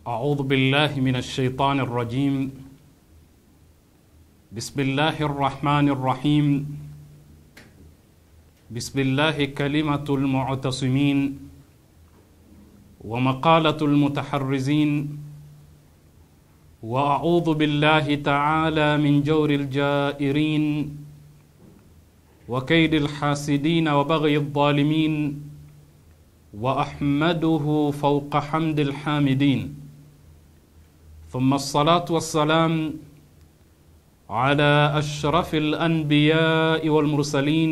أعوذ بالله من الشيطان الرجيم. بسم الله الرحمن الرحيم. بسم الله كلمة المعتصمين ومقالة المتحرزين. وأعوذ بالله تعالى من جور الجائرين وكيد الحاسدين وبغي الظالمين. وأحمده فوق حمد الحامدين. ثم الصلاة والسلام على أشرف الأنبياء والمرسلين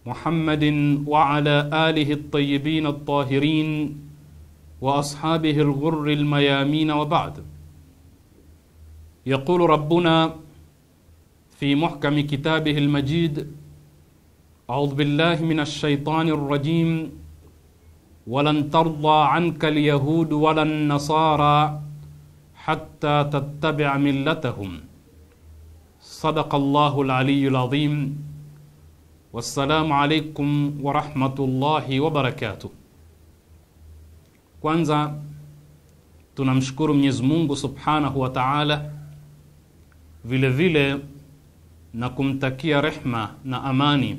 محمد وعلى آله الطيبين الطاهرين وأصحابه الغر الميامين، وبعد. يقول ربنا في محكم كتابه المجيد: أعوذ بالله من الشيطان الرجيم: ولن ترضى عنك اليهود ولا النصارى حتى تتبع ملتهم. صدق الله العلي العظيم. والسلام عليكم ورحمة الله وبركاته. Kwanza tunamshukuru Mwenyezi Mungu Subhanahu wa Ta'ala, vile vile na kumtakia rehma na amani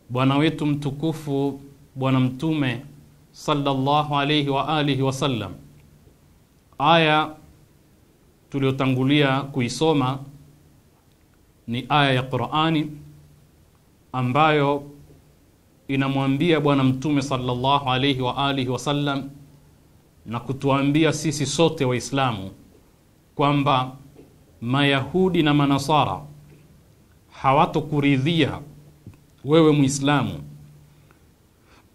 bwana wetu mtukufu Bwana Mtume sallallahu alayhi wa alihi wasallam. Aya tuliotangulia kuisoma ni aya ya Qur'ani ambayo inamwambia Bwana Mtume sallallahu alayhi wa alihi wasallam na kutuambia sisi sote Waislamu kwamba Mayahudi na Manasara hawatokuridhia wewe Muislamu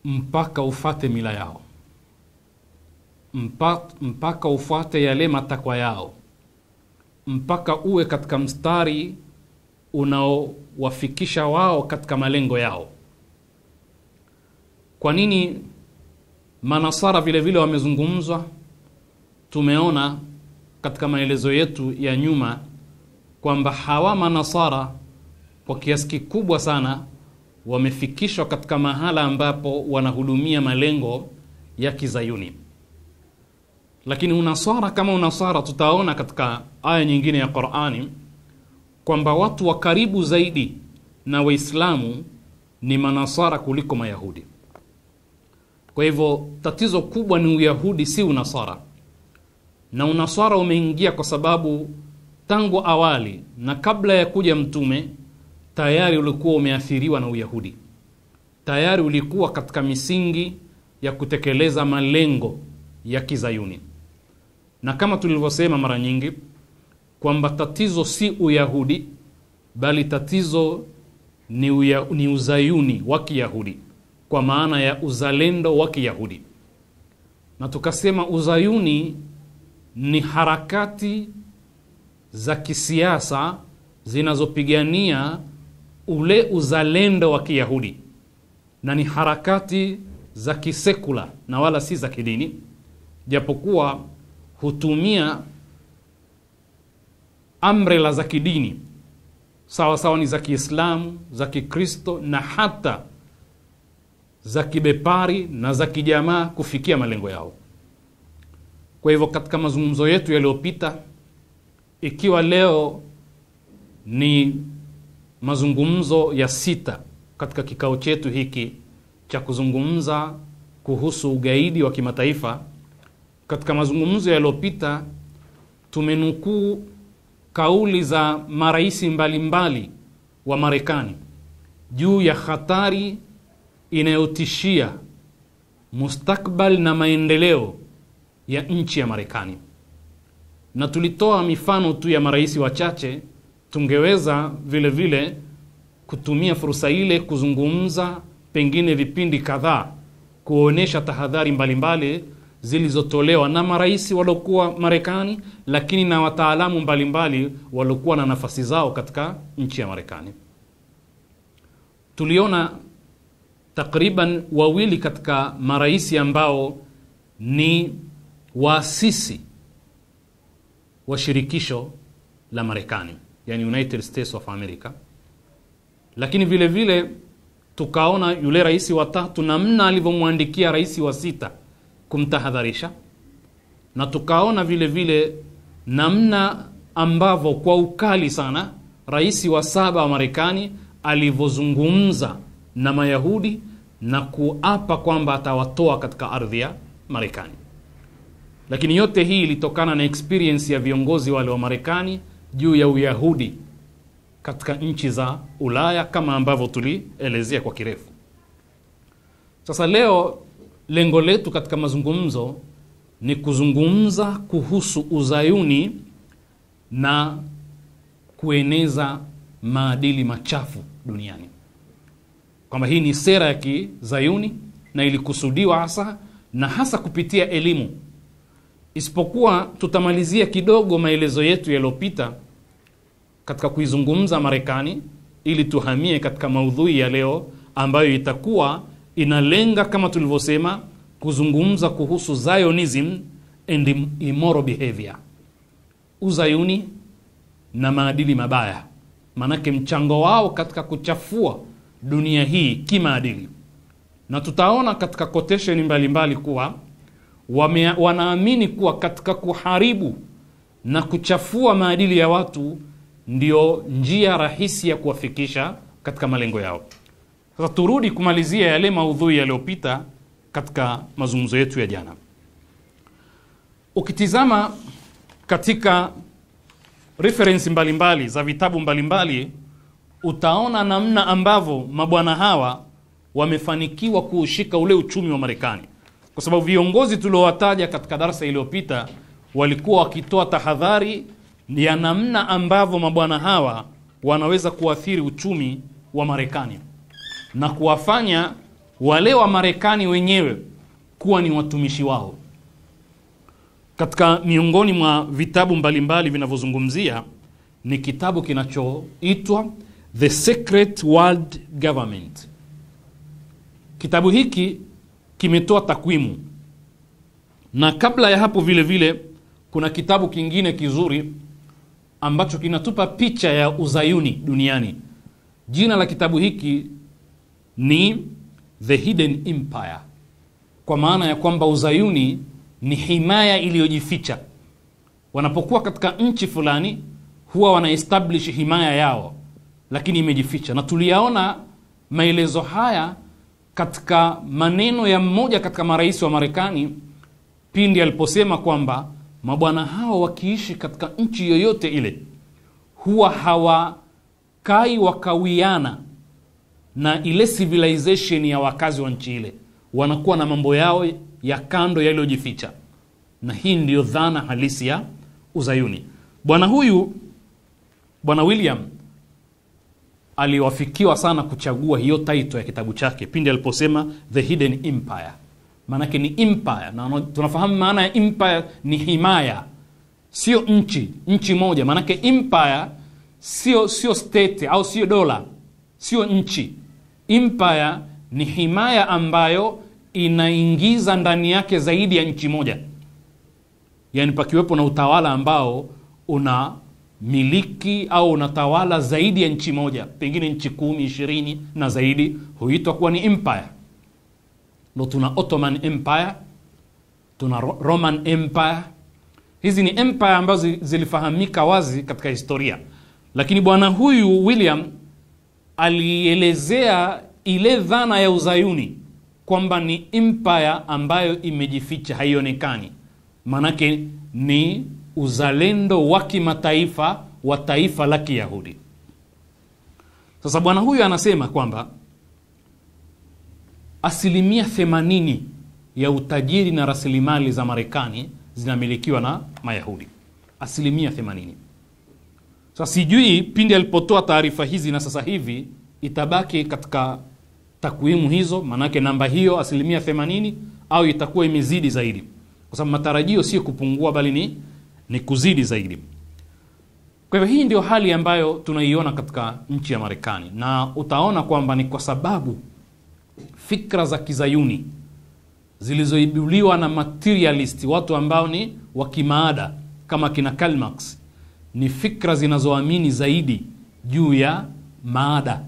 mpaka ufate mila yao, mpaka ufate yale matakwa yao, mpaka uwe katika mstari unaowafikisha wao katika malengo yao. Kwa nini Manasara vile vile wamezungumzwa? Tumeona katika maelezo yetu ya nyuma kwamba hawa Manasara kwa kiasi kikubwa sana wamefikishwa katika mahala ambapo wanahudumia malengo ya Kizayuni. Lakini unasara kama unasara, tutaona katika aya nyingine ya Qur'ani kwamba watu wa karibu zaidi na Waislamu ni Manasara kuliko Mayahudi. Kwa hivyo tatizo kubwa ni Uyahudi, si Unasara. Na Unasara umeingia kwa sababu tangu awali na kabla ya kuja Mtume tayari ulikuwa umeathiriwa na Uyahudi. Tayari ulikuwa katika misingi ya kutekeleza malengo ya Kizayuni. Na kama tulivyosema mara nyingi kwamba tatizo si Uyahudi, bali tatizo ni uzayuni wa Kiyahudi, kwa maana ya uzalendo wa Kiyahudi. Na tukasema uzayuni ni harakati za kisiasa zinazopigania ule uzalendo wa Kiyahudi, na ni harakati za kisekula na wala si za kidini, japokuwa hutumia umbrella za kidini sawa sawa ni za Kiislamu, za Kikristo na hata za kibepari na za kijamaa kufikia malengo yao. Kwa hivyo katika mazungumzo yetu yaliyopita, ikiwa leo ni mazungumzo ya 6 katika kikao chetu hiki cha kuzungumza kuhusu ugaidi wa kimataifa, katika mazungumzo yaliyopita tumenukuu kauli za maraisi mbalimbali wa Marekani juu ya hatari inayotishia mustakbal na maendeleo ya nchi ya Marekani. Na tulitoa mifano tu ya maraisi wachache. Tungeweza vile vile kutumia fursa ile kuzungumza pengine vipindi kadhaa kuonesha tahadhari mbalimbali zilizotolewa na maraisi waliokuwa Marekani, lakini na wataalamu mbalimbali waliokuwa na nafasi zao katika nchi ya Marekani. Tuliona takriban wawili katika maraisi ambao ni waasisi wa shirikisho la Marekani, yani United States of America. Lakini vile vile tukaona yule rais wa 3 namna alivyomwandikia rais wa 6 kumtahadharisha. na tukaona vile vile namna ambavyo kwa ukali sana rais wa 7 wa Marekani alivyozungumza na Mayahudi na kuapa kwamba atawatoa katika ardhi ya Marekani. Lakini yote hii ilitokana na experience ya viongozi wale wa Marekani juu ya Uyahudi katika nchi za Ulaya, kama ambavyo tulielezea kwa kirefu. Sasa leo lengo letu katika mazungumzo ni kuzungumza kuhusu uzayuni na kueneza maadili machafu duniani. Kwamba hii ni sera ya kizayuni na ilikusudiwa hasa kupitia elimu. Isipokuwa tutamalizia kidogo maelezo yetu yaliyopita katika kuizungumza Marekani ili tuhamie katika maudhui ya leo ambayo itakuwa inalenga kama tulivyosema kuzungumza kuhusu Zionism and immoral behavior. Uzayuni na maadili mabaya. Manake mchango wao katika kuchafua dunia hii kimaadili. Na tutaona katika quotation mbalimbali kuwa wanaamini kuwa katika kuharibu na kuchafua maadili ya watu ndio njia rahisi ya kuwafikisha katika malengo yao. Sasa turudi kumalizia yale maudhui yaliyopita katika mazungumzo yetu ya jana. Ukitizama katika reference mbalimbali za vitabu mbalimbali, utaona namna ambavyo mabwana hawa wamefanikiwa kuushika ule uchumi wa Marekani. Kwa sababu viongozi tuliowataja katika darasa iliyopita walikuwa wakitoa tahadhari ya namna ambavyo mabwana hawa wanaweza kuathiri uchumi wa Marekani na kuwafanya wale wa Marekani wenyewe kuwa ni watumishi wao. Katika miongoni mwa vitabu mbalimbali vinavyozungumzia ni kitabu kinachoitwa The Secret World Government. Kitabu hiki kimetoa takwimu, na kabla ya hapo vile vile kuna kitabu kingine kizuri ambacho kinatupa picha ya uzayuni duniani. Jina la kitabu hiki ni The Hidden Empire, kwa maana ya kwamba uzayuni ni himaya iliyojificha. Wanapokuwa katika nchi fulani huwa wanaestablish himaya yao, lakini imejificha. Na tuliyaona maelezo haya katika maneno ya mmoja katika marais wa Marekani pindi aliposema kwamba mabwana hao wakiishi katika nchi yoyote ile huwa hawakai wakawiana na ile civilization ya wakazi wa nchi ile, wanakuwa na mambo yao ya kando yaliyojificha. Na hii ndio dhana halisi ya uzayuni. Bwana William aliwafikiwa sana kuchagua hiyo title ya kitabu chake pindi aliposema The Hidden Empire. Manake ni empire, na tunafahamu maana ya empire ni himaya, sio nchi moja. Manake empire sio state au sio dola, sio nchi. Empire ni himaya ambayo inaingiza ndani yake zaidi ya nchi moja. Yani pakiwepo na utawala ambao una miliki au unatawala zaidi ya nchi moja, pengine nchi 10, 20 na zaidi, huitwa kuwa ni empire. Ndio tuna Ottoman Empire, tuna Roman Empire. Hizi ni empire ambazo zilifahamika wazi katika historia. Lakini bwana huyu William alielezea ile dhana ya uzayuni kwamba ni empire ambayo imejificha, haionekani. Manake ni uzalendo wa kimataifa wa taifa la Kiyahudi. Sasa bwana huyu anasema kwamba 80% ya utajiri na rasilimali za Marekani zinamilikiwa na Mayahudi. 80%. Sasa sijui pindi alipotoa taarifa hizi na sasa hivi itabaki katika takwimu hizo, manake namba hiyo 80%, au itakuwa imezidi zaidi. Kwa sababu matarajio sio kupungua bali ni kuzidi zaidi. Kwa hivyo hii ndio hali ambayo tunaiona katika nchi ya Marekani, na utaona kwamba ni kwa sababu fikra za kizayuni zilizoibuliwa na materialist, watu ambao ni wakimaada kama kina Karl Marx, ni fikra zinazoamini zaidi juu ya maada,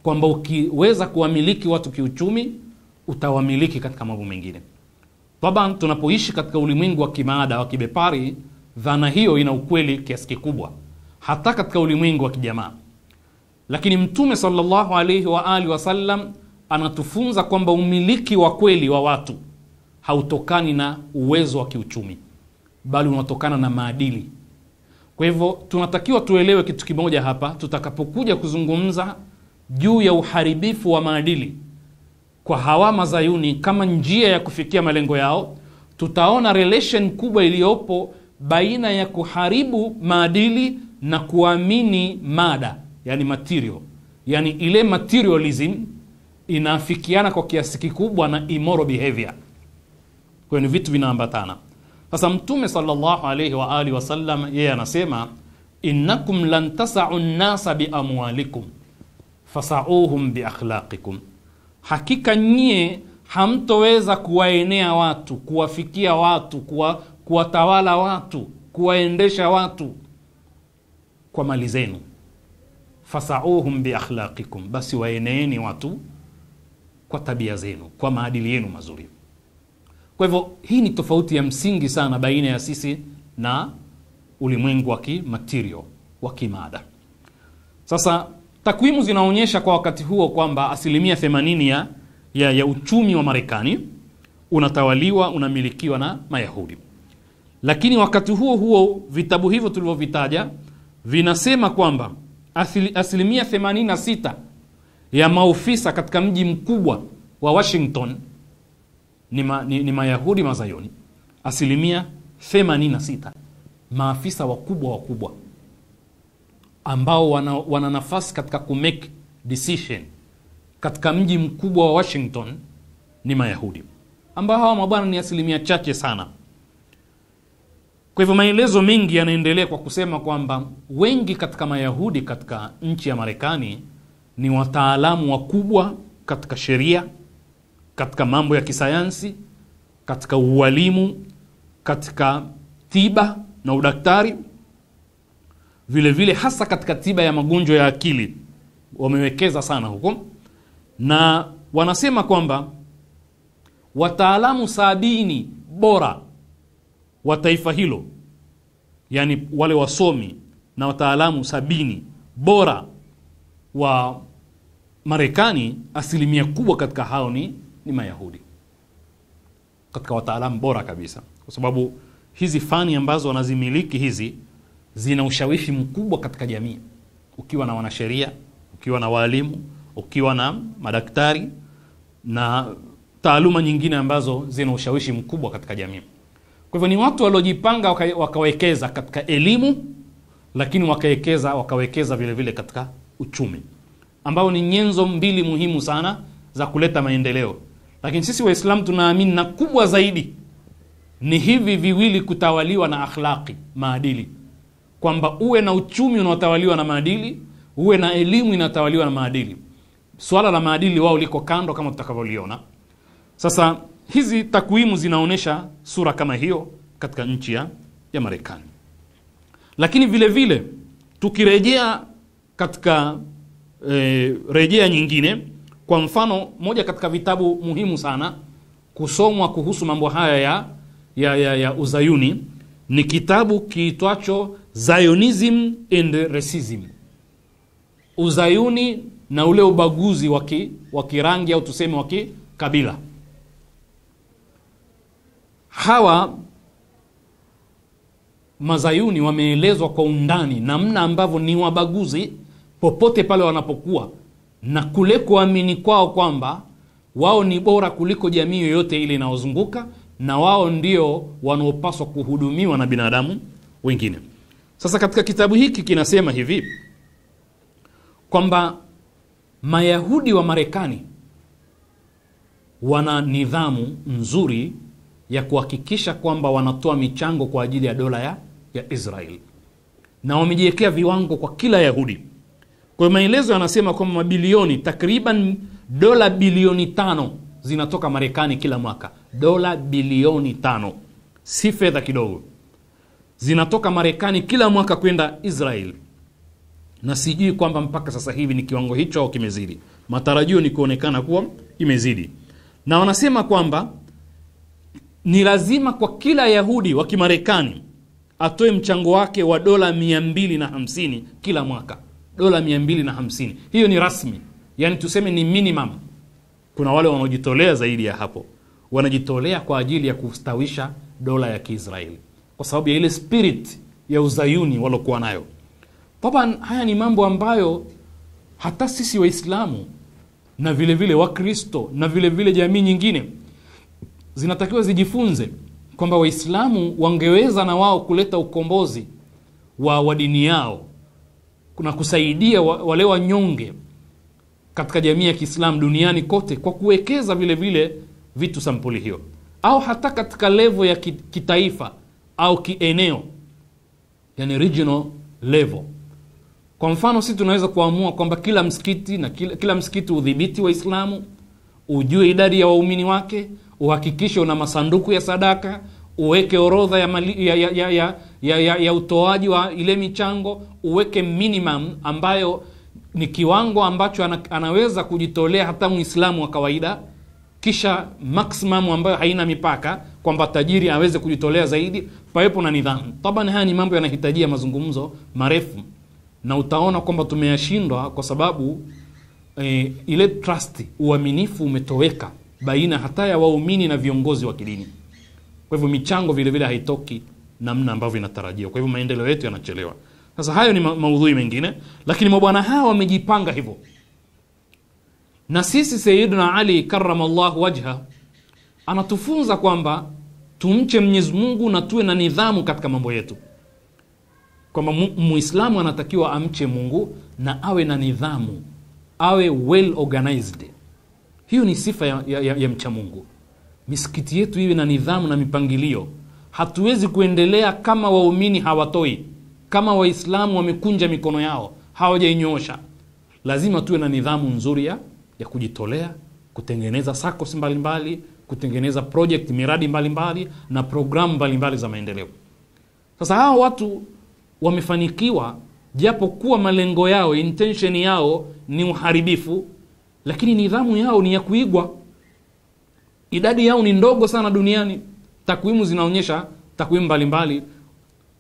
kwamba ukiweza kuwamiliki watu kiuchumi utawamiliki katika mambo mengine. Taban, tunapoishi katika ulimwengu wa kimaada wa kibepari, dhana hiyo ina ukweli kiasi kikubwa hata katika ulimwengu wa kijamaa. Lakini Mtume sallallahu alayhi wa alihi wasallam anatufunza kwamba umiliki wa kweli wa watu hautokani na uwezo wa kiuchumi, bali unatokana na maadili. Kwa hivyo tunatakiwa tuelewe kitu kimoja hapa, tutakapokuja kuzungumza juu ya uharibifu wa maadili kwa hawa mazayuni kama njia ya kufikia malengo yao, tutaona relation kubwa iliyopo baina ya kuharibu maadili na kuamini mada, yani material. Yani ile materialism inaafikiana kwa kiasi kikubwa na immoral behavior. Kwa hiyo ni vitu vinaambatana. Sasa Mtume sallallahu alayhi wa alihi wasallam yeye anasema, innakum lan tas'u an-nasa bi amwalikum fasa'uhum bi akhlaqikum, hakika nyie hamtoweza kuwaenea watu, kuwafikia watu, kuwatawala watu, kuwaendesha watu kwa mali zenu. Fasa'uhum bi akhlaqikum, basi waeneeni watu kwa tabia zenu, kwa maadili yenu mazuri. Kwa hivyo hii ni tofauti ya msingi sana baina ya sisi na ulimwengu wa kimaterial, wa kimada. Sasa takwimu zinaonyesha kwa wakati huo kwamba 80% ya uchumi wa Marekani unatawaliwa, unamilikiwa na Mayahudi. Lakini wakati huo huo vitabu hivyo tulivyovitaja vinasema kwamba 86% ya maofisa katika mji mkubwa wa Washington ni Mayahudi mazayoni. 86% maafisa wakubwa ambao wana nafasi katika kumake decision katika mji mkubwa wa Washington ni Mayahudi, ambao hawa mabwana ni 1% chache sana. Kwa hivyo maelezo mengi yanaendelea kwa kusema kwamba wengi katika Mayahudi katika nchi ya Marekani ni wataalamu wakubwa katika sheria, katika mambo ya kisayansi, katika ualimu, katika tiba na udaktari, vile vile hasa katika tiba ya magonjwa ya akili wamewekeza sana huko. Na wanasema kwamba wataalamu 70 bora wa taifa hilo, yani wale wasomi na wataalamu 70 bora wa Marekani, 1% katika hao ni Mayahudi, katika wataalamu bora kabisa. Kwa sababu hizi fani ambazo wanazimiliki hizi zina ushawishi mkubwa katika jamii. Ukiwa na wanasheria, ukiwa na walimu, ukiwa na madaktari na taaluma nyingine ambazo zina ushawishi mkubwa katika jamii. Kwa hivyo ni watu waliojipanga wakawekeza katika elimu, lakini wakawekeza vile vile katika uchumi, ambao ni nyenzo mbili muhimu sana za kuleta maendeleo. Lakini sisi Waislamu tunaamini na kubwa zaidi ni hivi viwili kutawaliwa na akhlaqi, maadili. Kwamba uwe na uchumi unaotawaliwa na maadili, uwe na elimu inatawaliwa na maadili. Swala la maadili wao liko kando kama tutakavyoliona. Sasa hizi takwimu zinaonesha sura kama hiyo katika nchi ya Marekani. Lakini vile vile tukirejea katika rejea nyingine, kwa mfano moja katika vitabu muhimu sana kusomwa kuhusu mambo haya ya uzayuni ni kitabu kiitwacho Zionism and Racism, uzayuni na ule ubaguzi wa kirangi au tuseme wa kikabila. Hawa mazayuni wameelezwa kwa undani namna ambavyo ni wabaguzi popote pale wanapokuwa, na kule kuamini kwao kwamba wao ni bora kuliko jamii yoyote ile inaozunguka, na wao ndio wanaopaswa kuhudumiwa na binadamu wengine. Sasa katika kitabu hiki kinasema hivi kwamba Mayahudi wa Marekani wana nidhamu nzuri ya kuhakikisha kwamba wanatoa michango kwa ajili ya dola ya Israel, na wamejiwekea viwango kwa kila Yahudi. Kwa maelezo yanasema kwamba mabilioni, takriban dola bilioni 5 zinatoka Marekani kila mwaka. Dola bilioni 5 si fedha kidogo, zinatoka Marekani kila mwaka kwenda Israel, na sijui kwamba mpaka sasa hivi ni kiwango hicho au kimezidi. Matarajio ni kuonekana kuwa imezidi. Na wanasema kwamba ni lazima kwa kila Yahudi wa Kimarekani atoe mchango wake wa dola 250 kila mwaka. Dola 250. Hiyo ni rasmi. Yani tuseme ni minimum. Kuna wale wanaojitolea zaidi ya hapo. Wanajitolea kwa ajili ya kustawisha dola ya Kiisraeli, kwa sababu ya ile spirit ya uzayuni walokuwa nayo. Taban haya ni mambo ambayo hata sisi Waislamu na vile vile Wakristo na vile vile jamii nyingine zinatakiwa zijifunze kwamba Waislamu wangeweza na wao kuleta ukombozi wa dini yao, kuna kusaidia wale wanyonge katika jamii ya Kiislamu duniani kote kwa kuwekeza vile vile vitu sampuli hiyo, au hata katika level ya kitaifa au kieneo, yani regional level. Kwa mfano sisi tunaweza kuamua kwamba kila msikiti na kila msikiti udhibiti Waislamu, ujue idadi ya waumini wake, uhakikishe una masanduku ya sadaka, uweke orodha ya utoaji wa ile michango, uweke minimum ambayo ni kiwango ambacho anaweza kujitolea hata Muislamu wa kawaida, kisha maximum ambayo haina mipaka kwamba tajiri aweze kujitolea zaidi, pawepo na nidhamu. Tabani haya ni mambo yanahitajia mazungumzo marefu, na utaona kwamba tumeyashindwa kwa sababu ile trust, uaminifu umetoweka baina hata ya waumini na viongozi wa kidini. Kwa hivyo michango vile vile haitoki namna ambavyo inatarajiwa. Kwa hivyo maendeleo yetu yanachelewa. Sasa hayo ni maudhui mengine, lakini mabwana hawa wamejipanga hivyo. Na sisi Sayyidina Ali karramallahu wajha anatufunza kwamba tumche Mwenyezi Mungu na tuwe na nidhamu katika mambo yetu. Kwamba Muislamu anatakiwa amche Mungu na awe na nidhamu, awe well organized. Hiyo ni sifa ya mcha Mungu. Misikiti yetu iwe na nidhamu na mipangilio. Hatuwezi kuendelea kama waumini hawatoi, kama Waislamu wamekunja mikono yao, hawajainyoosha. Lazima tuwe na nidhamu nzuri ya kujitolea, kutengeneza SACCOS mbalimbali, kutengeneza project, miradi mbalimbali na programu mbalimbali za maendeleo. Sasa hawa watu wamefanikiwa, japo kuwa malengo yao, intention yao ni uharibifu, lakini nidhamu yao ni ya kuigwa. Idadi yao ni ndogo sana duniani. Takwimu zinaonyesha, takwimu mbalimbali,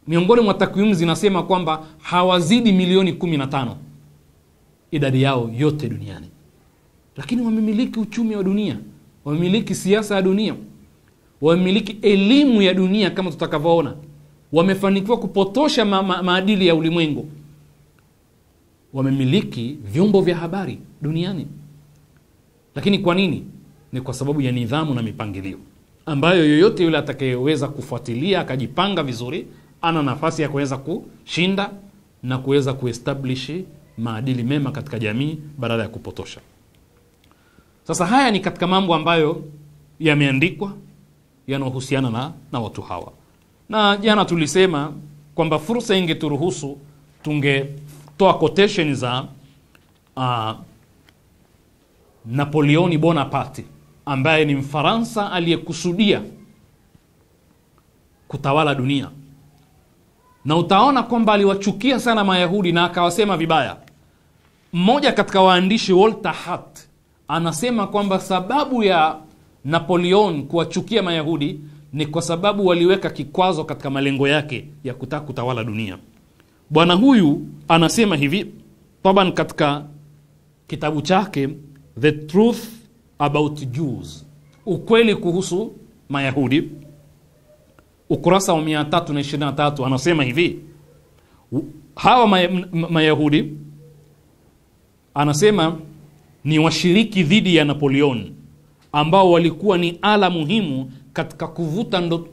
miongoni mwa takwimu zinasema kwamba hawazidi milioni 15 idadi yao yote duniani. Lakini wamemiliki uchumi wa dunia, wamemiliki siasa ya dunia, wamemiliki elimu ya dunia kama tutakavyoona. Wamefanikiwa kupotosha maadili ya ulimwengu. Wamemiliki vyombo vya habari duniani. Lakini kwa nini? Ni kwa sababu ya nidhamu na mipangilio ambayo yoyote yule atakayeweza kufuatilia akajipanga vizuri ana nafasi ya kuweza kushinda na kuweza kuestablish maadili mema katika jamii badala ya kupotosha. Sasa haya ni katika mambo ambayo yameandikwa yanayohusiana na watu hawa. Na jana tulisema kwamba fursa ingeturuhusu tungetoa quotation za Napoleon Bonaparte, ambaye ni Mfaransa aliyekusudia kutawala dunia. Na utaona kwamba aliwachukia sana Mayahudi na akawasema vibaya. Mmoja katika waandishi, Walter Hart, anasema kwamba sababu ya Napoleon kuwachukia Mayahudi ni kwa sababu waliweka kikwazo katika malengo yake ya kutaka kutawala dunia. Bwana huyu anasema hivi, taban katika kitabu chake The Truth About Jews, ukweli kuhusu Mayahudi, ukurasa wa 323, anasema hivi, hawa Mayahudi anasema ni washiriki dhidi ya Napoleon, ambao walikuwa ni ala muhimu katika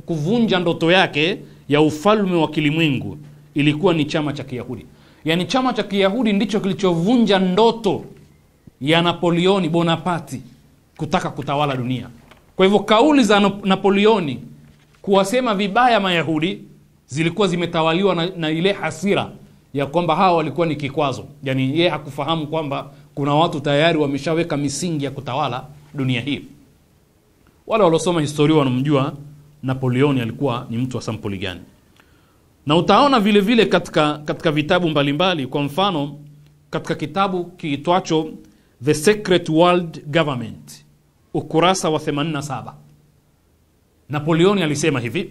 kuvunja ndoto yake ya ufalme wa kilimwengu. Ilikuwa ni chama cha Kiyahudi. Yani chama cha Kiyahudi ndicho kilichovunja ndoto ya Napoleon Bonaparte kutaka kutawala dunia. Kwa hivyo kauli za Napoleon kuwasema vibaya Mayahudi zilikuwa zimetawaliwa na ile hasira ya kwamba hawa walikuwa ni kikwazo. Yani yeye hakufahamu kwamba kuna watu tayari wameshaweka misingi ya kutawala dunia hii. Wale waliosoma historia wanamjua Napoleon alikuwa ni mtu wa sampuli gani. Na utaona vile vile katika vitabu mbalimbali, kwa mfano katika kitabu kiitwacho The Secret World Government, ukurasa wa 87, Napoleoni alisema hivi: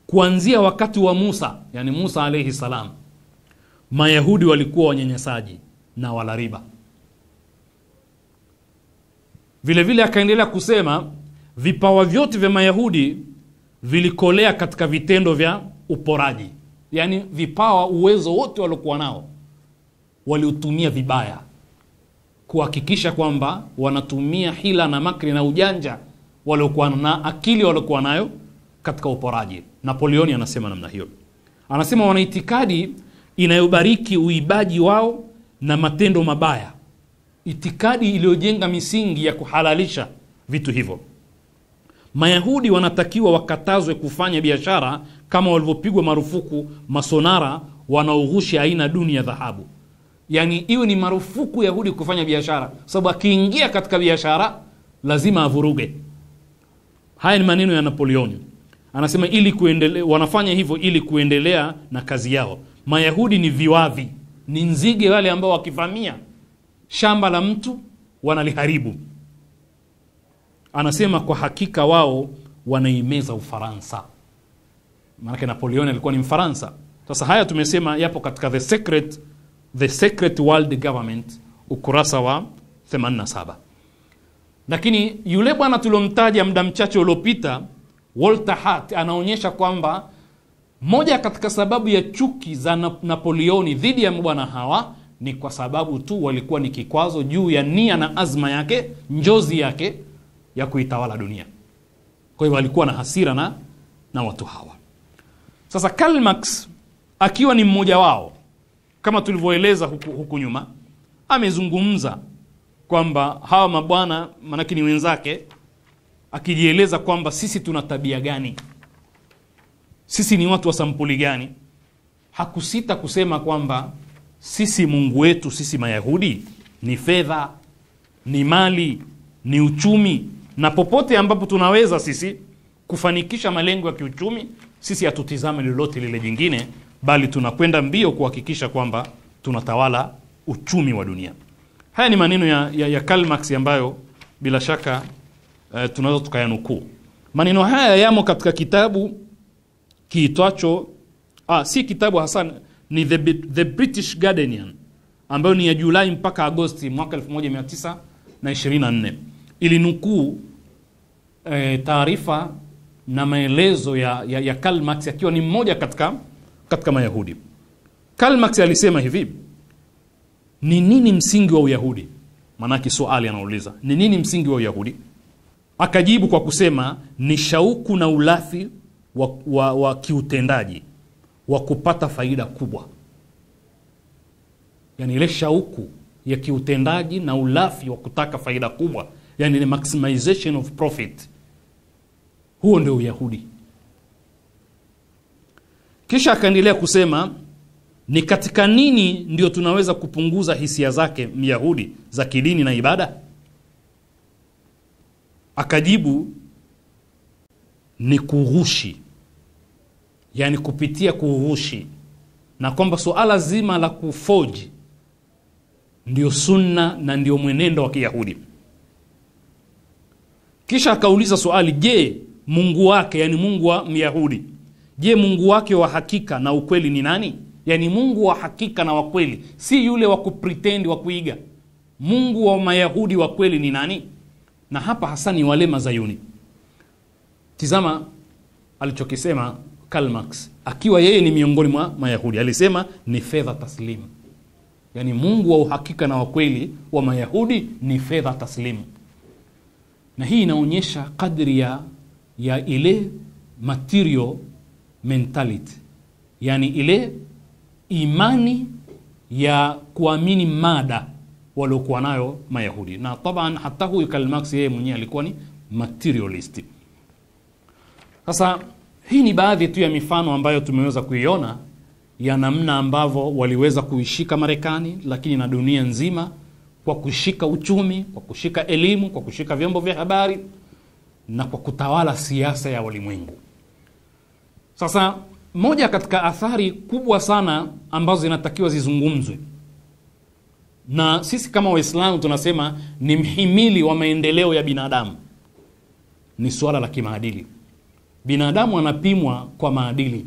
kuanzia wakati wa Musa, yani Musa alayhi salam, Mayahudi walikuwa wanyanyasaji na wala riba. Vile vile akaendelea kusema vipawa vyote vya Mayahudi vilikolea katika vitendo vya uporaji. Yani vipawa, uwezo wote waliokuwa nao waliutumia vibaya, kuhakikisha kwamba wanatumia hila na makri na ujanja waliokuwa na akili waliokuwa nayo katika uporaji. Napoleoni anasema namna hiyo. Anasema wana itikadi inayobariki uibaji wao na matendo mabaya, itikadi iliyojenga misingi ya kuhalalisha vitu hivyo. Mayahudi wanatakiwa wakatazwe kufanya biashara kama walivyopigwa marufuku masonara wanaoghushi aina duni ya dhahabu. Yani iwe ni marufuku Yahudi kufanya biashara, sababu akiingia katika biashara lazima avuruge. Haya ni maneno ya Napoleoni. Anasema wanafanya hivyo ili kuendelea na kazi yao. Mayahudi ni viwavi, ni nzige wale ambao wakivamia shamba la mtu wanaliharibu. Anasema kwa hakika wao wanaimeza Ufaransa. Maana Napoleoni alikuwa ni Mfaransa. Sasa haya tumesema yapo katika The Secret World Government, ukurasa wa 87. Lakini yule bwana tulomtaja muda mchache uliopita, Walter Hart, anaonyesha kwamba moja katika sababu ya chuki za Napoleoni dhidi ya bwana hawa ni kwa sababu tu walikuwa ni kikwazo juu ya nia na azma yake, njozi yake ya kuitawala dunia. Kwa hivyo alikuwa na hasira na watu hawa. Sasa Karl Marx akiwa ni mmoja wao, kama tulivyoeleza huku nyuma, amezungumza kwamba hawa mabwana manake ni wenzake, akijieleza kwamba sisi tuna tabia gani, sisi ni watu wa sampuli gani. Hakusita kusema kwamba sisi Mungu wetu sisi Mayahudi ni fedha, ni mali, ni uchumi, na popote ambapo tunaweza sisi kufanikisha malengo ya kiuchumi, sisi hatutizame lolote lile jingine, bali tunakwenda mbio kuhakikisha kwamba tunatawala uchumi wa dunia. Haya ni maneno ya Karl Marx ambayo bila shaka tunaweza tukayanukuu. Maneno haya yamo katika kitabu kiitwacho si kitabu hasa, ni The British Guardian, ambayo ni ya Julai mpaka Agosti mwaka 1924. Ilinukuu taarifa na maelezo ya Karl Marx akiwa ni mmoja katika Mayahudi. Karl Marx alisema hivi: ni nini msingi wa Uyahudi? Manaki swali anauliza, ni nini msingi wa Uyahudi? Akajibu kwa kusema ni shauku na ulafi wa kiutendaji wa kupata faida kubwa. Yani ile shauku ya kiutendaji na ulafi wa kutaka faida kubwa, yani the maximization of profit. Huo ndio Uyahudi. Kisha akaendelea kusema ni katika nini ndio tunaweza kupunguza hisia zake Myahudi za kidini na ibada? Akajibu ni kughushi, yani kupitia kughushi, na kwamba suala zima la kufoji ndio sunna na ndio mwenendo wa Kiyahudi. Kisha akauliza swali, je, Mungu wake, yani Mungu wa Myahudi, je, Mungu wake wa hakika na ukweli ni nani? Yani Mungu wa hakika na wa kweli, si yule wa kupretend, wa kuiga. Mungu wa Mayahudi wa kweli ni nani? Na hapa hasa ni wale Mazayuni. Tizama alichokisema Karl Marx, akiwa yeye ni miongoni mwa Mayahudi. Alisema ni fedha taslimu. Yani Mungu wa uhakika na wa kweli wa Mayahudi ni fedha taslimu. Na hii inaonyesha kadri ya ile material mentality, yani ile imani ya kuamini mada waliokuwa nayo Mayahudi. Na taban hata huyu Karl Marx yeye mwenyewe alikuwa ni materialist. Sasa hii ni baadhi tu ya mifano ambayo tumeweza kuiona ya namna ambavyo waliweza kuishika Marekani, lakini na dunia nzima, kwa kushika uchumi, kwa kushika elimu, kwa kushika vyombo vya habari, na kwa kutawala siasa ya ulimwengu. Sasa moja katika athari kubwa sana ambazo zinatakiwa zizungumzwe, na sisi kama Waislamu tunasema ni mhimili wa maendeleo ya binadamu, ni suala la kimaadili. Binadamu anapimwa kwa maadili,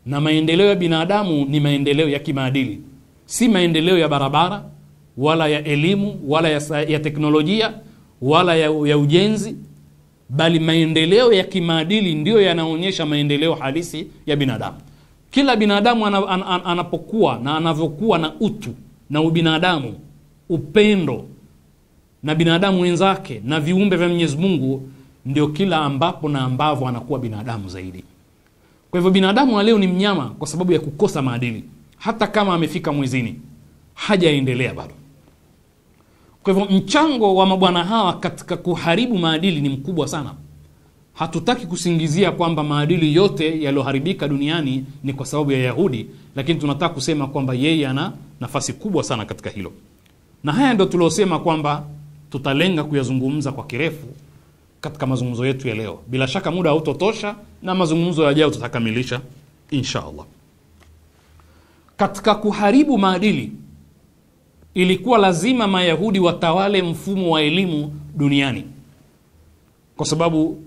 na maendeleo ya binadamu ni maendeleo ya kimaadili, si maendeleo ya barabara wala ya elimu wala ya teknolojia wala ya ujenzi, bali maendeleo ya kimaadili ndiyo yanaonyesha maendeleo halisi ya binadamu. Kila binadamu anapokuwa na anavyokuwa na utu na ubinadamu, upendo na binadamu wenzake na viumbe vya Mwenyezi Mungu, ndio kila ambapo na ambavyo anakuwa binadamu zaidi. Kwa hivyo binadamu leo ni mnyama kwa sababu ya kukosa maadili. Hata kama amefika mwezini, hajaendelea bado. Kwa hivyo mchango wa mabwana hawa katika kuharibu maadili ni mkubwa sana. Hatutaki kusingizia kwamba maadili yote yaliyoharibika duniani ni kwa sababu ya Yahudi, lakini tunataka kusema kwamba yeye ana nafasi kubwa sana katika hilo. Na haya ndio tuliosema kwamba tutalenga kuyazungumza kwa kirefu katika mazungumzo yetu ya leo. Bila shaka muda hautotosha, na mazungumzo yajayo tutakamilisha insha Allah. Katika kuharibu maadili, ilikuwa lazima Mayahudi watawale mfumo wa elimu duniani, kwa sababu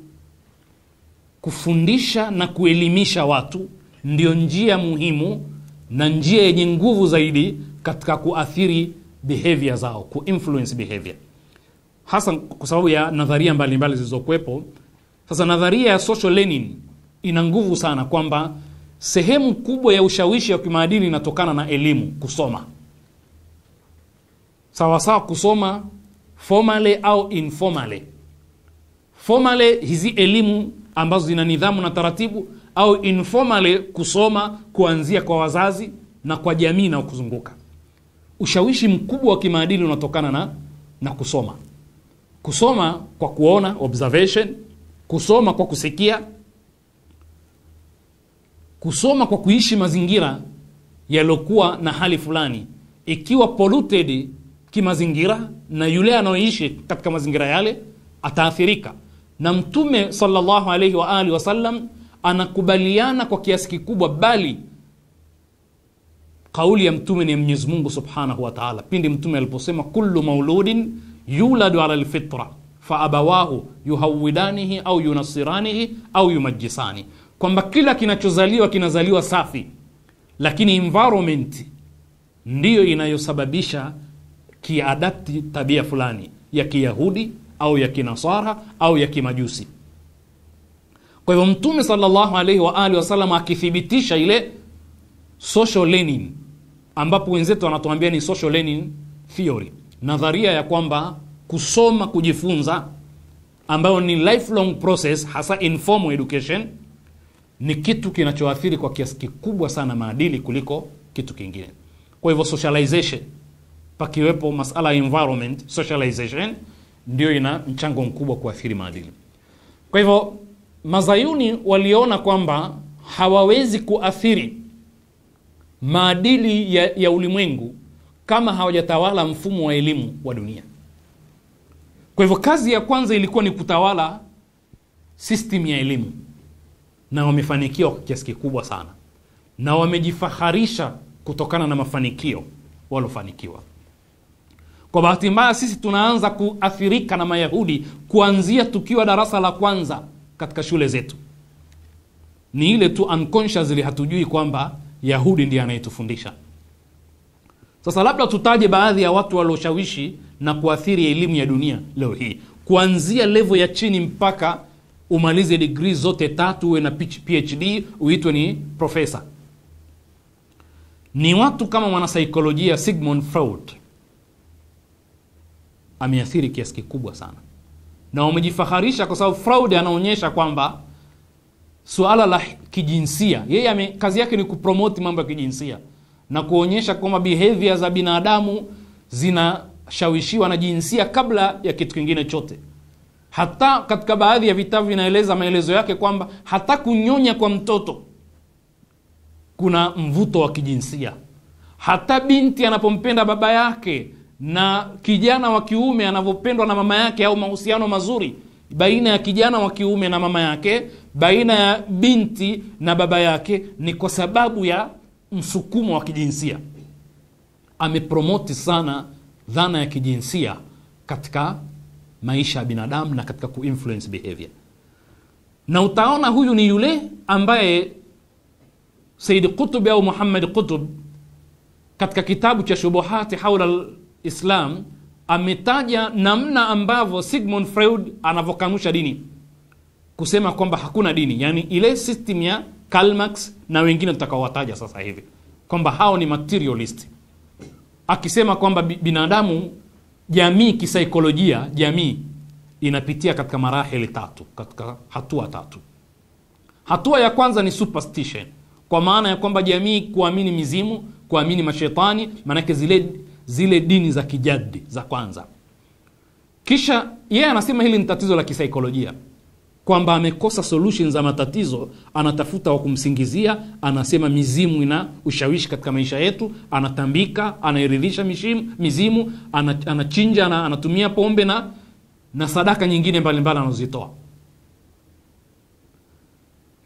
kufundisha na kuelimisha watu ndio njia muhimu na njia yenye nguvu zaidi katika kuathiri behavior zao, kuinfluence behavior, hasa kwa sababu ya nadharia mbalimbali zilizokuwepo. Sasa nadharia ya social learning ina nguvu sana, kwamba sehemu kubwa ya ushawishi wa kimaadili inatokana na elimu, kusoma. Sawa kusoma formally au informally. Formally hizi elimu ambazo zina nidhamu na taratibu, au informally kusoma kuanzia kwa wazazi na kwa jamii na kuzunguka. Ushawishi mkubwa wa kimaadili unatokana na kusoma. Kusoma kwa kuona, observation, kusoma kwa kusikia, kusoma kwa kuishi mazingira yaliokuwa na hali fulani. Ikiwa polluted kimazingira, na yule anaoishi katika mazingira yale ataathirika. Na Mtume sallallahu alayhi wa alihi wasallam anakubaliana kwa kiasi kikubwa, bali kauli ya Mtume ni Mwenyezi Mungu Subhanahu wa Ta'ala, pindi Mtume aliposema kullu mauludin yuladu ala alfitra fa abawahu yuhawidanihi au yunasiranihi au yumajjisani, kwamba kila kinachozaliwa kinazaliwa safi, lakini environment ndiyo inayosababisha kiadapti tabia fulani ya Kiyahudi au ya Kinasara au ya Kimajusi. Kwa hivyo Mtume sallallahu alayhi wa alihi wasallam akithibitisha ile social learning, ambapo wenzetu wanatuambia ni social learning theory, nadharia ya kwamba kusoma, kujifunza, ambayo ni lifelong process, hasa informal education, ni kitu kinachoathiri kwa kiasi kikubwa sana maadili kuliko kitu kingine. Kwa hivyo socialization, pakiwepo masala environment, socialization ndio ina mchango mkubwa kuathiri maadili. Kwa hivyo Mazayuni waliona kwamba hawawezi kuathiri maadili ya ulimwengu kama hawajatawala mfumo wa elimu wa dunia. Kwa hivyo kazi ya kwanza ilikuwa ni kutawala system ya elimu, na wamefanikiwa kwa kiasi kikubwa sana, na wamejifaharisha kutokana na mafanikio walofanikiwa. Kwa bahati mbaya sisi tunaanza kuathirika na Mayahudi kuanzia tukiwa darasa la kwanza katika shule zetu. Ni ile tu unconsciously hatujui kwamba Yahudi ndiye anayetufundisha. Sasa labda tutaje baadhi ya watu walioshawishi na kuathiri elimu ya dunia leo hii, kuanzia level ya chini mpaka umalize degree zote 3, uwe na PhD, uitwe ni profesa. Ni watu kama mwanasaikolojia Sigmund Freud ameathiri kiasi kikubwa sana, na wamejifaharisha kwa sababu Freud anaonyesha kwamba suala la kijinsia, yeye kazi yake ni kupromote mambo ya kijinsia na kuonyesha kwamba behavior za binadamu zinashawishiwa na jinsia kabla ya kitu kingine chote. Hata katika baadhi ya vitabu vinaeleza maelezo yake kwamba hata kunyonya kwa mtoto kuna mvuto wa kijinsia. Hata binti anapompenda baba yake na kijana wa kiume anavyopendwa na mama yake, au mahusiano mazuri baina ya kijana wa kiume na mama yake, baina ya binti na baba yake, ni kwa sababu ya msukumo wa kijinsia. Amepromote sana dhana ya kijinsia katika maisha ya binadamu na katika kuinfluence behavior. Na utaona huyu ni yule ambaye Sayyid Qutb au Muhammad Qutb katika kitabu cha Shubuhati Hawla al-Islam ametaja namna ambavyo Sigmund Freud anavokanusha dini, kusema kwamba hakuna dini, yani ile system ya Karl Marx na wengine tutakaowataja sasa hivi kwamba hao ni materialist, akisema kwamba binadamu, jamii kisaikolojia, jamii inapitia katika marahili tatu, katika hatua tatu. Hatua ya kwanza ni superstition, kwa maana ya kwamba jamii kuamini mizimu, kuamini mashetani, manake zile dini za kijadi za kwanza. Kisha yeye anasema hili ni tatizo la kisaikolojia, kwamba amekosa solution za matatizo, anatafuta wa kumsingizia, anasema mizimu ina ushawishi katika maisha yetu, anatambika, anairidhisha mizimu, anachinja, anatumia pombe na sadaka nyingine mbalimbali anazitoa.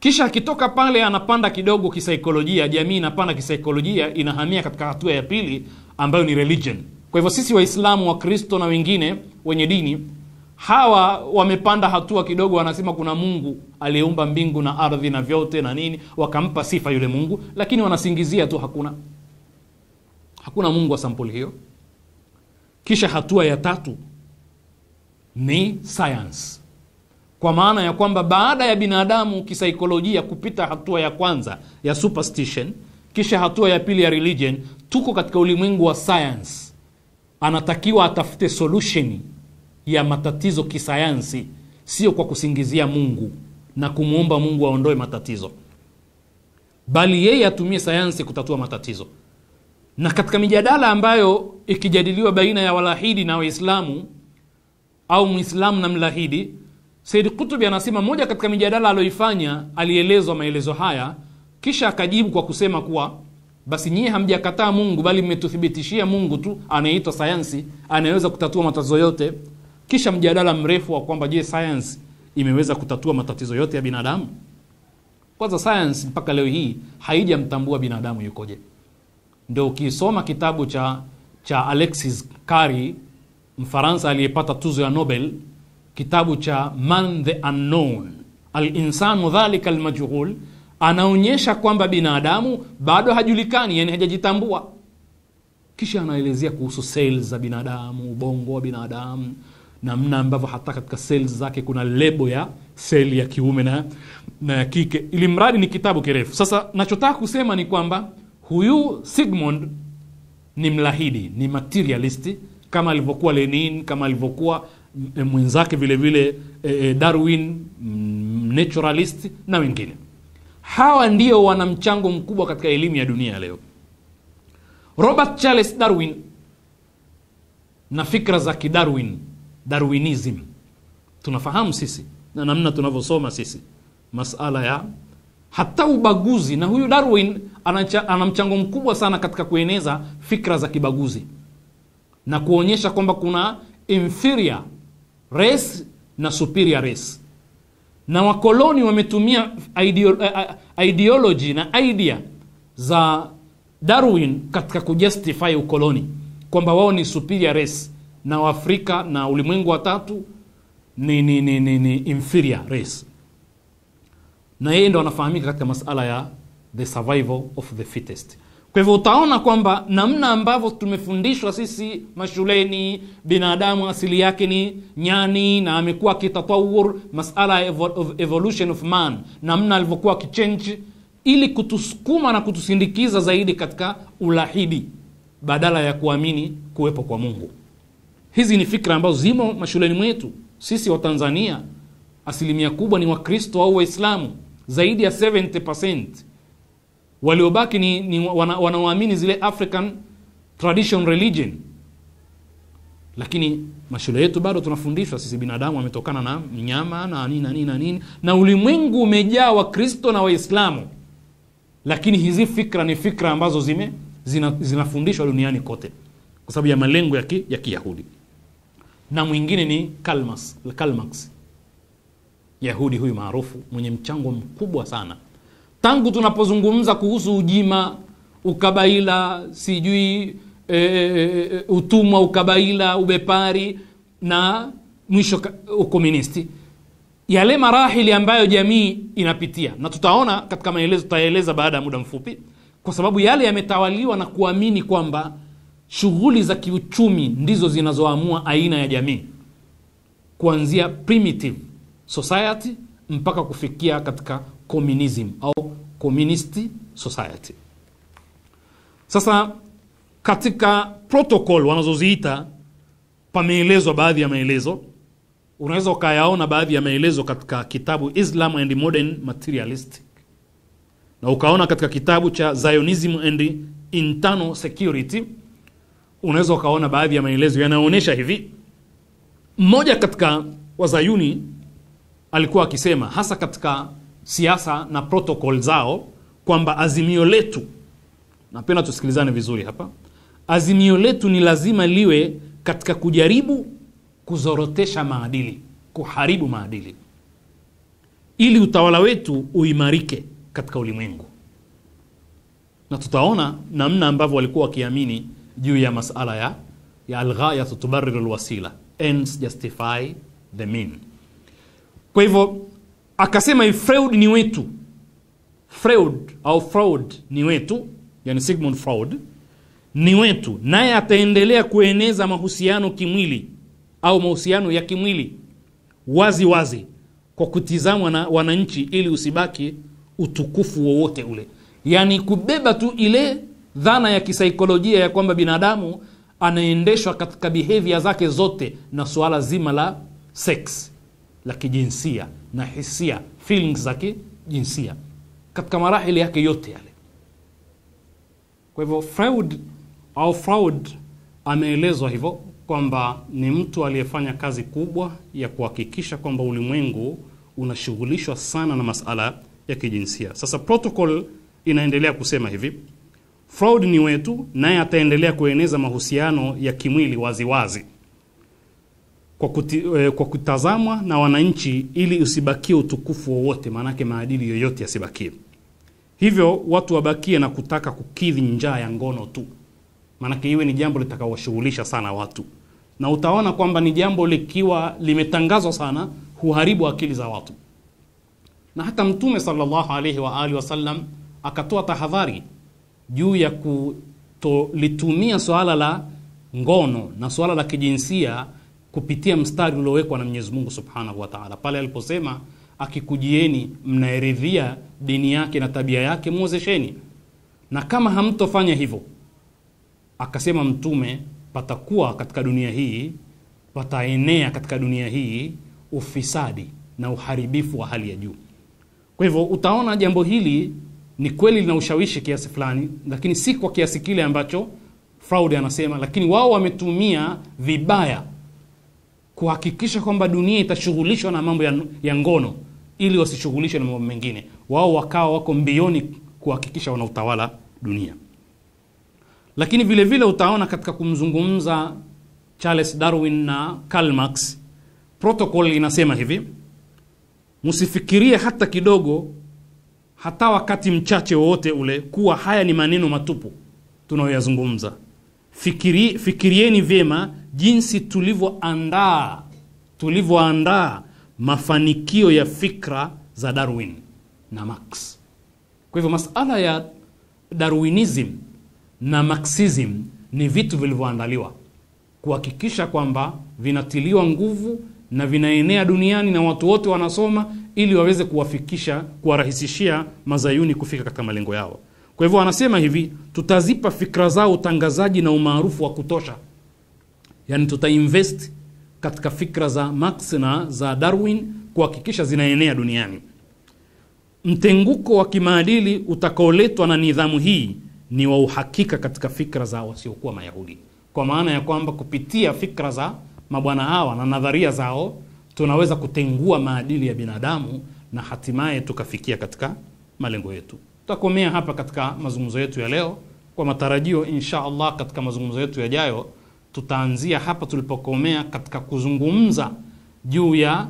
Kisha akitoka pale anapanda kidogo kisaikolojia, jamii inapanda kisaikolojia, inahamia katika hatua ya pili ambayo ni religion. Kwa hivyo sisi Waislamu, Wakristo na wengine wenye dini, hawa wamepanda hatua kidogo, wanasema kuna Mungu aliyeumba mbingu na ardhi na vyote na nini, wakampa sifa yule Mungu, lakini wanasingizia tu hakuna Mungu wa sampuli hiyo. Kisha hatua ya tatu ni science, kwa maana ya kwamba baada ya binadamu kisaikolojia kupita hatua ya kwanza ya superstition, kisha hatua ya pili ya religion, tuko katika ulimwengu wa science. Anatakiwa atafute solution ya matatizo kisayansi, sio kwa kusingizia Mungu na kumuomba Mungu aondoe matatizo, bali yeye atumie sayansi kutatua matatizo. Na katika mijadala ambayo ikijadiliwa baina ya walahidi na Waislamu au Muislamu na mlahidi, Sayyid Qutb anasema moja katika mijadala aliyoifanya, alielezwa maelezo haya, kisha akajibu kwa kusema kuwa basi nyie hamjakataa Mungu, bali mmetuthibitishia Mungu tu anayeitwa sayansi anayeweza kutatua matatizo yote. Kisha mjadala mrefu wa kwamba je, science imeweza kutatua matatizo yote ya binadamu? Kwanza science mpaka leo hii haijamtambua binadamu yukoje. Ndio ukisoma kitabu cha Alexis Carrel, Mfaransa aliyepata tuzo ya Nobel, kitabu cha Man the Unknown, al-insanu dhalika al-majhul, anaonyesha kwamba binadamu bado hajulikani, yani hajajitambua. Kisha anaelezea kuhusu cells za binadamu, ubongo wa binadamu, namna ambavyo hata katika cells zake kuna lebo ya cell ya kiume na ya kike. Ili mradi ni kitabu kirefu. Sasa nachotaka kusema ni kwamba huyu Sigmund ni mlahidi, ni materialist, kama alivyokuwa Lenin, kama alivyokuwa mwenzake vile vile Darwin, naturalist na wengine. Hawa ndio wana mchango mkubwa katika elimu ya dunia leo. Robert Charles Darwin na fikra za kidarwin, Darwinism, tunafahamu sisi na namna tunavyosoma sisi masala ya hata ubaguzi, na huyu Darwin ana mchango mkubwa sana katika kueneza fikra za kibaguzi na kuonyesha kwamba kuna inferior race na superior race. Na wakoloni wametumia ideology na idea za Darwin katika kujustify ukoloni, kwamba wao ni superior race na Waafrika na ulimwengu wa tatu ni inferior race. Na yeye ndo anafahamika katika masala ya the survival of the fittest. Kwa hivyo utaona kwamba namna ambavyo tumefundishwa sisi mashuleni, binadamu asili yake ni nyani na amekuwa kitatawur, masala of evolution of man, namna alivyokuwa kichange ili kutusukuma na kutusindikiza zaidi katika ulahidi badala ya kuamini kuwepo kwa Mungu. Hizi ni fikra ambazo zimo mashuleni mwetu. Sisi wa Tanzania asilimia kubwa ni Wakristo au Waislamu, zaidi ya 70%. Waliobaki ni wanaoamini zile African tradition religion. Lakini mashule yetu bado tunafundishwa sisi binadamu wametokana na mnyama na nini na ulimwengu umejaa Wakristo na Waislamu. Lakini hizi fikra ni fikra ambazo zinafundishwa duniani kote kwa sababu ya malengo ya Kiyahudi. Na mwingine ni Karl Marx, Yahudi huyu maarufu mwenye mchango mkubwa sana. Tangu tunapozungumza kuhusu ujima, ukabaila, sijui utumwa, ukabaila, ubepari na mwisho ukomunisti, yale marahili ambayo jamii inapitia, na tutaona katika maelezo, tutaeleza baada ya muda mfupi, kwa sababu yale yametawaliwa na kuamini kwamba shughuli za kiuchumi ndizo zinazoamua aina ya jamii, kuanzia primitive society mpaka kufikia katika communism au communist society. Sasa katika protocol wanazoziita pameelezwa baadhi ya maelezo. Unaweza ukayaona baadhi ya maelezo katika kitabu Islam and Modern Materialistic, na ukaona katika kitabu cha Zionism and Internal Security, unaweza ukaona baadhi ya maelezo yanaonyesha hivi. Mmoja katika wazayuni alikuwa akisema, hasa katika siasa na protocol zao, kwamba azimio letu, napenda tusikilizane vizuri hapa, azimio letu ni lazima liwe katika kujaribu kuzorotesha maadili, kuharibu maadili, ili utawala wetu uimarike katika ulimwengu. Na tutaona namna ambavyo walikuwa wakiamini juu ya masala ya al-ghayatu tubarriru al-wasila, ends justify the mean. Kwa hivyo akasema Freud ni wetu, Freud ni wetu, yani Sigmund Freud ni wetu, naye ataendelea kueneza mahusiano kimwili au mahusiano ya kimwili wazi wazi kwa kutizamwa na wananchi, ili usibaki utukufu wowote ule. Yani kubeba tu ile dhana ya kisaikolojia ya kwamba binadamu anaendeshwa katika behavior zake zote na suala zima la sex, la kijinsia na hisia, feelings za kijinsia katika marahili yake yote yale. Kwa hivyo Freud ameelezwa hivyo kwamba ni mtu aliyefanya kazi kubwa ya kuhakikisha kwamba ulimwengu unashughulishwa sana na masala ya kijinsia. Sasa protocol inaendelea kusema hivi: Freud ni wetu, naye ataendelea kueneza mahusiano ya kimwili waziwazi kwa kutazamwa na wananchi, ili usibakie utukufu wowote, maanake maadili yoyote yasibakie. Hivyo watu wabakie na kutaka kukidhi njaa ya ngono tu, maanake iwe ni jambo litakawashughulisha sana watu. Na utaona kwamba ni jambo likiwa limetangazwa sana huharibu akili za watu. Na hata Mtume sallallahu alaihi wa alihi wasallam akatoa tahadhari juu ya kutolitumia swala la ngono na swala la kijinsia kupitia mstari uliowekwa na Mwenyezi Mungu Subhanahu wa Ta'ala, pale aliposema, akikujieni mnaeridhia dini yake na tabia yake, muozesheni, na kama hamtofanya hivyo, akasema Mtume, patakuwa katika dunia hii, pataenea katika dunia hii ufisadi na uharibifu wa hali ya juu. Kwa hivyo utaona jambo hili ni kweli lina ushawishi kiasi fulani, lakini si kwa kiasi kile ambacho Freud anasema, lakini wao wametumia vibaya kuhakikisha kwamba dunia itashughulishwa na mambo ya ngono, ili wasishughulishwe na mambo mengine. Wao wakawa wako mbioni kuhakikisha wanautawala dunia. Lakini vile vile utaona katika kumzungumza Charles Darwin na Karl Marx, protocol inasema hivi: msifikirie hata kidogo, hata wakati mchache wote ule, kuwa haya ni maneno matupu tunayoyazungumza. Fikirieni vyema jinsi tulivyoandaa mafanikio ya fikra za Darwin na Marx. Kwa hivyo masala ya Darwinism na Marxism ni vitu vilivyoandaliwa kuhakikisha kwamba vinatiliwa nguvu na vinaenea duniani na watu wote wanasoma, ili waweze kuwarahisishia mazayuni kufika katika malengo yao. Kwa hivyo anasema hivi: tutazipa fikra zao utangazaji na umaarufu wa kutosha. Yani tutainvest katika fikra za Marx na za Darwin kuhakikisha zinaenea duniani. Mtenguko wa kimaadili utakaoletwa na nidhamu hii ni wa uhakika katika fikra za wasiokuwa Mayahudi, kwa maana ya kwamba kupitia fikra za mabwana hawa na nadharia zao tunaweza kutengua maadili ya binadamu na hatimaye tukafikia katika malengo yetu. Tutakomea hapa katika mazungumzo yetu ya leo, kwa matarajio insha Allah katika mazungumzo yetu yajayo tutaanzia hapa tulipokomea katika kuzungumza juu ya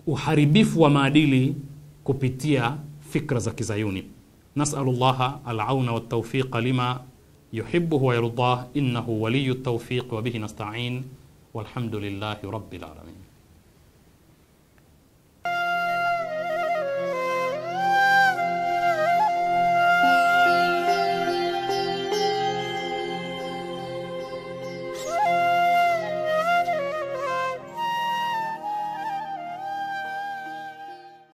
uharibifu wa maadili kupitia fikra za Kizayuni. Nas'alullaha al-auna wat-tawfiq lima yuhibbu wa yardah, innahu waliyyu at-tawfiq wa bihi nasta'in, walhamdulillahi rabbil alamin.